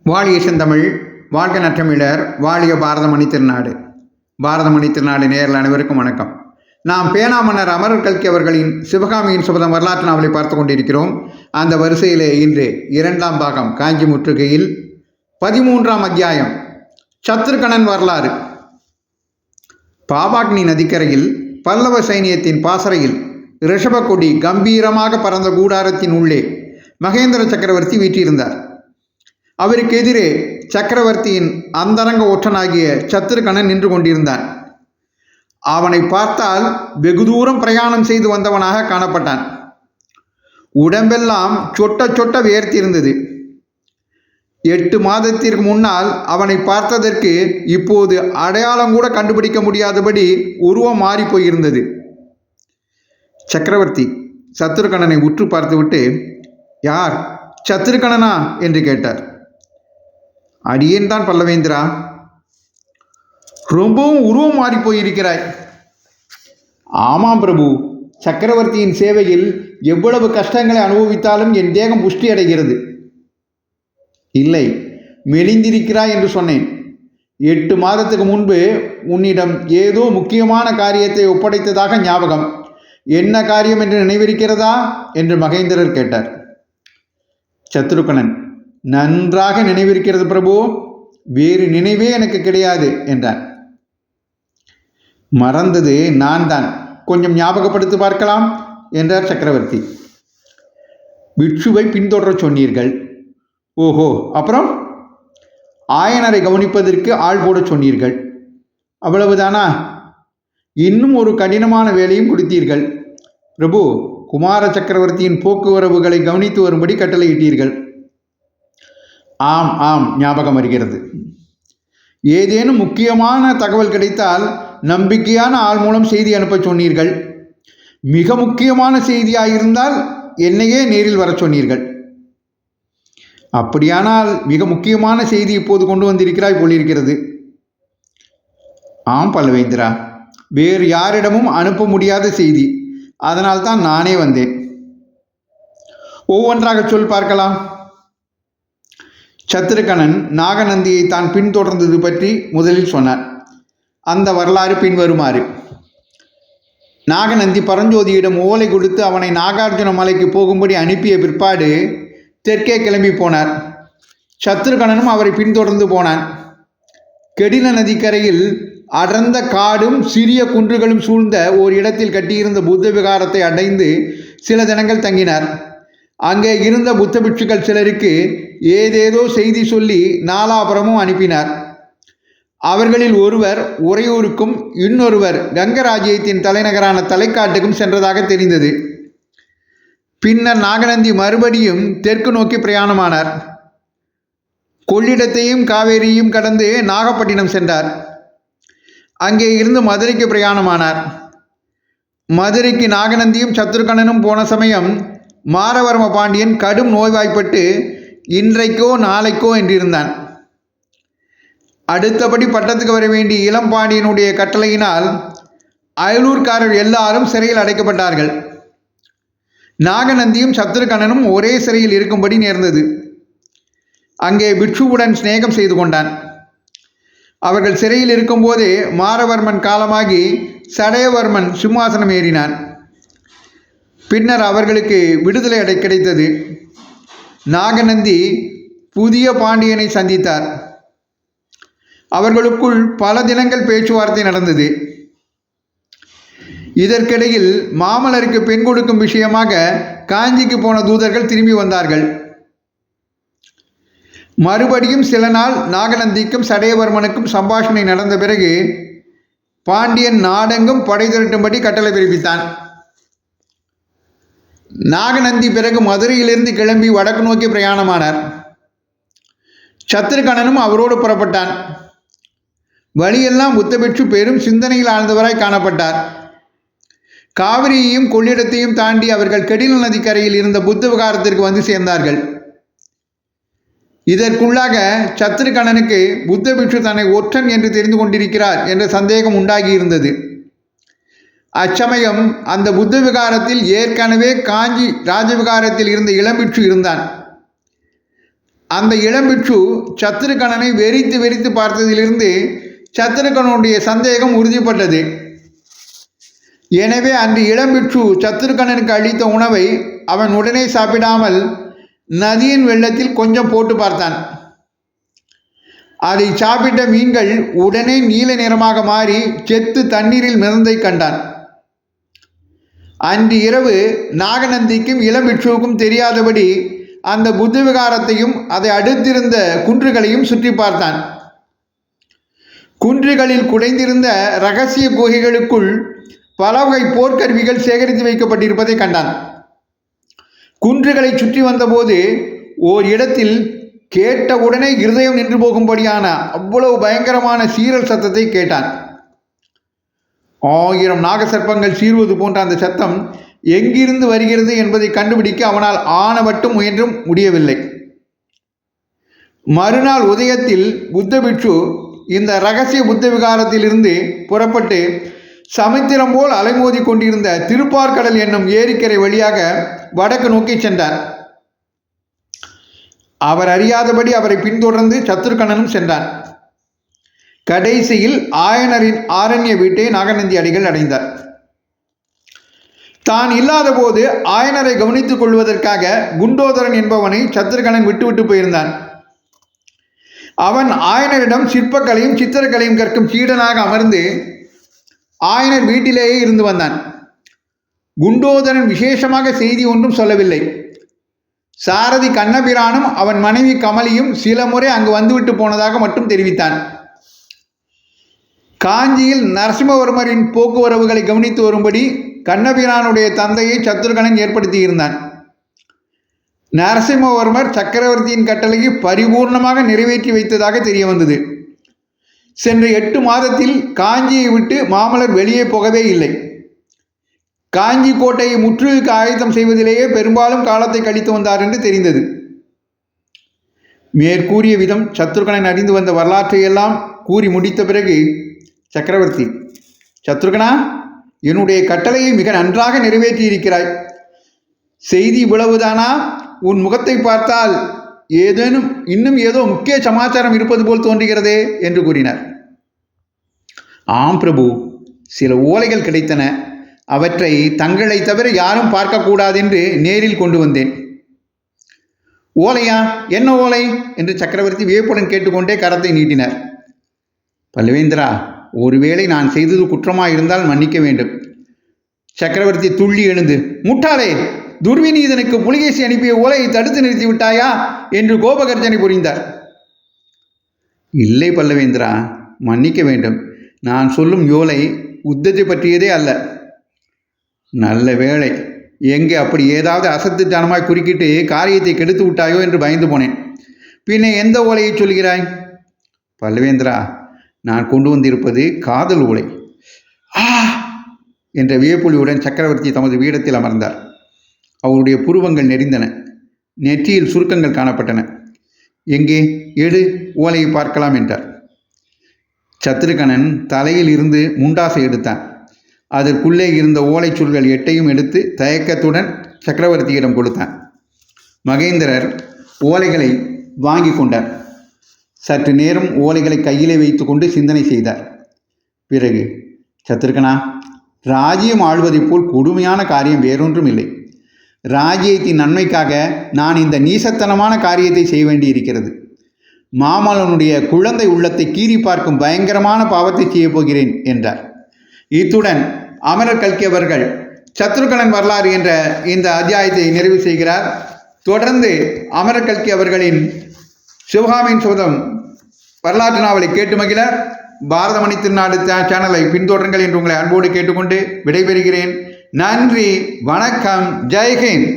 வாழிய செந்தமிழ், வாழ்க நற்றமிழர், வாழிய பாரதமணி திருநாடு. பாரதமணி திருநாடு நேயர்கள் அனைவருக்கும் வணக்கம். நாம் பேனா மன்னர் அமரர் கல்கி அவர்களின் சிவகாமியின் சுபதம் வரலாற்று நாவலை பார்த்து கொண்டிருக்கிறோம். அந்த வரிசையிலே இன்று 2ஆம் பாகம் காஞ்சி முற்றுகையில் 13ஆம் அத்தியாயம் சத்ருகணன் வரலாறு. பாபாக்னி நதிக்கரையில் பல்லவ சைனியத்தின் பாசறையில் ரிஷபக்கொடி கம்பீரமாக பறந்த கூடாரத்தின் உள்ளே மகேந்திர சக்கரவர்த்தி வீற்றிருந்தார். அவருக்கு எதிரே சக்கரவர்த்தியின் அந்தரங்க ஒற்றனாகிய சத்ருகணன் நின்று கொண்டிருந்தான். அவனை பார்த்தால் வெகு தூரம் பிரயாணம் செய்து வந்தவனாக காணப்பட்டான். உடம்பெல்லாம் சொட்ட சொட்ட வேர்த்திருந்தது. 8 மாதத்திற்கு முன்னால் அவனை பார்த்ததற்கு இப்போது அடையாளம் கூட கண்டுபிடிக்க முடியாதபடி உருவம் மாறி போயிருந்தது. சக்கரவர்த்தி சத்ருகணனை உற்று பார்த்துவிட்டு, யார், சத்ருகணனா என்று கேட்டார். அடியேன் தான் பல்லவேந்திரா. ரொம்பவும் உருவம் மாறி போயிருக்கிறாய். ஆமாம் பிரபு, சக்கரவர்த்தியின் சேவையில் எவ்வளவு கஷ்டங்களை அனுபவித்தாலும் என் தேகம் புஷ்டி அடைகிறது. இல்லை, மெலிந்திருக்கிறாய் என்று சொன்னேன். 8 மாதத்துக்கு முன்பு உன்னிடம் ஏதோ முக்கியமான காரியத்தை ஒப்படைத்ததாக ஞாபகம். என்ன காரியம் என்று நினைவிருக்கிறதா என்று மகேந்திரர் கேட்டார். சத்ருகணன், நன்றாக நினைவிருக்கிறது பிரபு, வேறு நினைவே எனக்கு கிடையாது என்றான். மறந்தது நான் தான், கொஞ்சம் ஞாபகப்படுத்தி பார்க்கலாம் என்றார் சக்கரவர்த்தி. பிட்சுவை பின்தொடர சொன்னீர்கள். ஓஹோ, அப்புறம்? ஆயனரை கவனிப்பதற்கு ஆள் போட சொன்னீர்கள். அவ்வளவுதானா? இன்னும் ஒரு கடினமான வேலையும் கொடுத்தீர்கள். பிரபு, குமார சக்கரவர்த்தியின் போக்குவரவுகளை கவனித்து வரும்படி கட்டளையிட்டீர்கள். ஆம் ஆம், ஞாபகம் வருகிறது. ஏதேனும் முக்கியமான தகவல் கிடைத்தால் நம்பிக்கையான ஆள் மூலம் செய்தி அனுப்ப சொன்னீர்கள். மிக முக்கியமான செய்தியாயிருந்தால் என்னையே நேரில் வர சொன்னீர்கள். அப்படியானால் மிக முக்கியமான செய்தி இப்போது கொண்டு வந்திருக்கிறாய் போலிருக்கிறது. ஆம் பல்லவேந்திரா, வேறு யாரிடமும் அனுப்ப முடியாத செய்தி. அதனால்தான் நானே வந்தேன். ஒவ்வொன்றாக சொல் பார்க்கலாம். சத்ருகணன் நாகநந்தியை தான் பின்தொடர்ந்தது பற்றி முதலில் சொன்னார். அந்த வரலாறு பின்வருமாறு. நாகநந்தி பரஞ்சோதியிடம் ஓலை கொடுத்து அவனை நாகார்ஜுன மலைக்கு போகும்படி அனுப்பிய பிற்பாடு தெற்கே கிளம்பி போனார். சத்ருகணனும் அவரை பின்தொடர்ந்து போனான். கெடில நதிக்கரையில் அடர்ந்த காடும் சிறிய குன்றுகளும் சூழ்ந்த ஓர் இடத்தில் கட்டியிருந்த புத்த விகாரத்தை அடைந்து சில தினங்கள் தங்கினார். அங்கே இருந்த புத்த பிட்சுக்கள் சிலருக்கு ஏதேதோ செய்தி சொல்லி நாலாபுரமும் அனுப்பினார். அவர்களில் ஒருவர் உறையூருக்கும் இன்னொருவர் கங்கராஜ்யத்தின் தலைநகரான தலைக்காட்டுக்கும் சென்றதாக தெரிந்தது. பின்னர் நாகநந்தி மறுபடியும் தெற்கு நோக்கி பிரயாணமானார். கொள்ளிடத்தையும் காவேரியையும் கடந்து நாகப்பட்டினம் சென்றார். அங்கே இருந்து மதுரைக்கு பிரயாணமானார். மதுரைக்கு நாகநந்தியும் சத்ருகணனும் போன சமயம் மாரவர்ம பாண்டியன் கடும் நோய்வாய்ப்பட்டு இன்றைக்கோ நாளைக்கோ என்றிருந்தான். அடுத்தபடி பட்டத்துக்கு வர வேண்டிய இளம்பாண்டியனுடைய கட்டளையினால் அயலூர்காரர் எல்லாரும் சிறையில் அடைக்கப்பட்டார்கள். நாகநந்தியும் சத்ருகணனும் ஒரே சிறையில் இருக்கும்படி நேர்ந்தது. அங்கே பிட்சுவுடன் சிநேகம் செய்து கொண்டான். அவர்கள் சிறையில் இருக்கும்போதே மாரவர்மன் காலமாகி சடையவர்மன் சிம்மாசனம் ஏறினான். பின்னர் அவர்களுக்கு விடுதலை கிடைத்தது. நாகநந்தி புதிய பாண்டியனை சந்தித்தார். அவர்களுக்குள் பல தினங்கள் பேச்சுவார்த்தை நடந்தது. இதற்கிடையில் மாமல்லருக்கு பெண் கொடுக்கும் விஷயமாக காஞ்சிக்கு போன தூதர்கள் திரும்பி வந்தார்கள். மறுபடியும் சில நாள் நாகநந்திக்கும் சடையவர்மனுக்கும் சம்பாஷணை நடந்த பிறகு பாண்டியன் நாடெங்கும் படை திரட்டும்படி கட்டளை பிறப்பித்தான். நாகநந்தி பிறகு மதுரையிலிருந்து கிளம்பி வடக்கு நோக்கி பிரயாணமானார். சத்ருகணனும் அவரோடு புறப்பட்டான். வழியெல்லாம் புத்தபிட்சு பெரும் சிந்தனையில் ஆழ்ந்தவராய் காணப்பட்டார். காவிரியையும் கொள்ளிடத்தையும் தாண்டி அவர்கள் கெடில நதிக்கரையில் இருந்த புத்த விகாரத்திற்கு வந்து சேர்ந்தார்கள். இதற்குள்ளாக சத்ருகணனுக்கு புத்தபிட்சு தன்னை ஒற்றன் என்று தெரிந்து கொண்டிருக்கிறார் என்ற சந்தேகம் உண்டாகியிருந்தது. அச்சமயம் அந்த புத்த விகாரத்தில் ஏற்கனவே காஞ்சி ராஜவிகாரத்தில் இருந்த இளம்பிட்சு இருந்தான். அந்த இளம்பிட்சு சத்ருகணனை வெறித்து வெறித்து பார்த்ததிலிருந்து சத்ருகனுடைய சந்தேகம் உறுதிப்பட்டது. எனவே அன்று இளம்பிட்சு சத்ருகணனுக்கு அளித்த உணவை அவன் உடனே சாப்பிடாமல் நதியின் வெள்ளத்தில் கொஞ்சம் போட்டு பார்த்தான். அதை சாப்பிட்ட மீன்கள் உடனே நீல நிறமாக மாறி செத்து தண்ணீரில் மிதந்தை கண்டான். அன்று இரவு நாகநந்திக்கும் இளம்பிட்சுவுக்கும் தெரியாதபடி அந்த புத்த விகாரத்தையும் அதை அடுத்திருந்த குன்றுகளையும் சுற்றி பார்த்தான். குன்றுகளில் குடைந்திருந்த இரகசிய குகைகளுக்குள் பல வகை போர்க்கருவிகள் சேகரித்து வைக்கப்பட்டிருப்பதை கண்டான். குன்றுகளை சுற்றி வந்தபோது ஓர் இடத்தில் கேட்டவுடனே இருதயம் நின்று போகும்படியான அவ்வளவு பயங்கரமான சீரல் சத்தத்தை கேட்டான். 1000 நாகசர்ப்பங்கள் சீறுவது போன்ற அந்த சத்தம் எங்கிருந்து வருகிறது என்பதை கண்டுபிடிக்க அவனால் ஆனவட்டும் முயன்றும் முடியவில்லை. மறுநாள் உதயத்தில் புத்த பிட்சு இந்த இரகசிய புத்த விகாரத்திலிருந்து புறப்பட்டு சமுத்திரம் போல் அலைமோதி கொண்டிருந்த திருப்பார்கடல் என்னும் ஏரிக்கரை வழியாக வடக்கு நோக்கி சென்றார். அவர் அறியாதபடி அவரை பின்தொடர்ந்து சத்ருகணனும் சென்றான். கடைசியில் ஆயனரின் ஆரண்ய வீட்டை நாகநந்தி அடிகள் அடைந்தார். தான் இல்லாத போது ஆயனரை கவனித்துக் கொள்வதற்காக குண்டோதரன் என்பவனை சத்ருகணன் விட்டுவிட்டு போயிருந்தான். அவன் ஆயனரிடம் சிற்பக்கலையும் சித்திரக்கலையும் கற்கும் சீடனாக அமர்ந்து ஆயனர் வீட்டிலேயே இருந்து வந்தான். குண்டோதரன் விசேஷமாக செய்தி ஒன்றும் சொல்லவில்லை. சாரதி கண்ணபிரானும் அவன் மனைவி கமலியும் சில முறை அங்கு வந்துவிட்டு போனதாக மட்டும் தெரிவித்தான். காஞ்சியில் நரசிம்மவர்மரின் போக்குவரவுகளை கவனித்து வரும்படி கண்ணபிரானுடைய தந்தையை சத்ருகணன் ஏற்படுத்தியிருந்தான். நரசிம்மவர்மர் சக்கரவர்த்தியின் கட்டளையை பரிபூர்ணமாக நிறைவேற்றி வைத்ததாக தெரிய வந்தது. சென்ற 8 மாதத்தில் காஞ்சியை விட்டு மாமல்லர் வெளியே போகவே இல்லை. காஞ்சி கோட்டையை முற்றுகைக்கு ஆயத்தம் செய்வதிலேயே பெரும்பாலும் காலத்தை கழித்து வந்தார் என்று தெரிந்தது. மேற்கூறிய விதம் சத்ருகணன் அறிந்து வந்த வரலாற்றையெல்லாம் கூறி முடித்த பிறகு, சக்கரவர்த்தி, சத்ருகனா, என்னுடைய கட்டளையை மிக நன்றாக நிறைவேற்றியிருக்கிறாய். செய்தி இவ்வளவுதானா? உன் முகத்தை பார்த்தால் இன்னும் ஏதோ முக்கிய சமாச்சாரம் இருப்பது போல் தோன்றுகிறதே என்று கூறினார். ஆம் பிரபு, சில ஓலைகள் கிடைத்தன. அவற்றை தங்களை தவிர யாரும் பார்க்கக்கூடாதென்று நேரில் கொண்டு வந்தேன். ஓலையா? என்ன ஓலை என்று சக்கரவர்த்தி வியப்புடன் கேட்டுக்கொண்டே கரத்தை நீட்டினார். பல்லவேந்திரா, ஒருவேளை நான் செய்தது குற்றமாயிருந்தால் மன்னிக்க வேண்டும். சக்கரவர்த்தி துள்ளி எழுந்து, முட்டாளே, துர்விநீதனுக்கு புலிகேசி அனுப்பிய ஓலையை தடுத்து நிறுத்தி விட்டாயா என்று கோபகர்ஜனை புரிந்தார். இல்லை பல்லவேந்திரா, மன்னிக்க வேண்டும். நான் சொல்லும் ஓலை யுத்தத்தை பற்றியதே அல்ல. நல்ல வேளை, எங்கே அப்படி ஏதாவது அசத்துத்தனமாய் குறுக்கிட்டு காரியத்தை கெடுத்து விட்டாயோ என்று பயந்து போனேன். பின்ன எந்த ஓலையை சொல்கிறாய்? பல்லவேந்திரா, நான் கொண்டு வந்திருப்பது காதல் ஓலை. ஆ என்ற வியப்பொலியுடன் சக்கரவர்த்தி தமது பீடத்தில் அமர்ந்தார். அவருடைய புருவங்கள் நெறிந்தன. நெற்றியில் சுருக்கங்கள் காணப்பட்டன. எங்கே எடு, ஓலையை பார்க்கலாம் என்றார். சத்ருகணன் தலையில் இருந்து முண்டாசை எடுத்தான். அதற்குள்ளே இருந்த ஓலைச்சுள்கள் 8ஐயும் எடுத்து தயக்கத்துடன் சக்கரவர்த்தியிடம் கொடுத்தான். மகேந்திரர் ஓலைகளை வாங்கி கொண்டார். சற்று நேரம் ஓலைகளை கையிலே வைத்து கொண்டு சிந்தனை செய்தார். பிறகு, சத்ருகனா, ராஜ்யம் ஆள்வதைப் போல் கொடுமையான காரியம் வேறொன்றும் இல்லை. ராஜ்யத்தின் நன்மைக்காக நான் இந்த நீசத்தனமான காரியத்தை செய்ய வேண்டியிருக்கிறது. மாமல்லனுடைய குழந்தை உள்ளத்தை கீறி பார்க்கும் பயங்கரமான பாவத்தை செய்யப் போகிறேன் என்றார். இத்துடன் அமரர் கல்கி அவர்கள் சத்ருகணன் வரலாறு என்ற இந்த அத்தியாயத்தை நிறைவு செய்கிறார். தொடர்ந்து அமரர் கல்கி அவர்களின் சிவகாமியின் சபதம் வரலாற்று நாவலை கேட்டு மகிழ பாரதமணி திருநாடு சேனலை பின்தொடருங்கள் என்று உங்களை அன்போடு கேட்டுக்கொண்டு விடைபெறுகிறேன். நன்றி, வணக்கம், ஜெய்ஹிந்த்.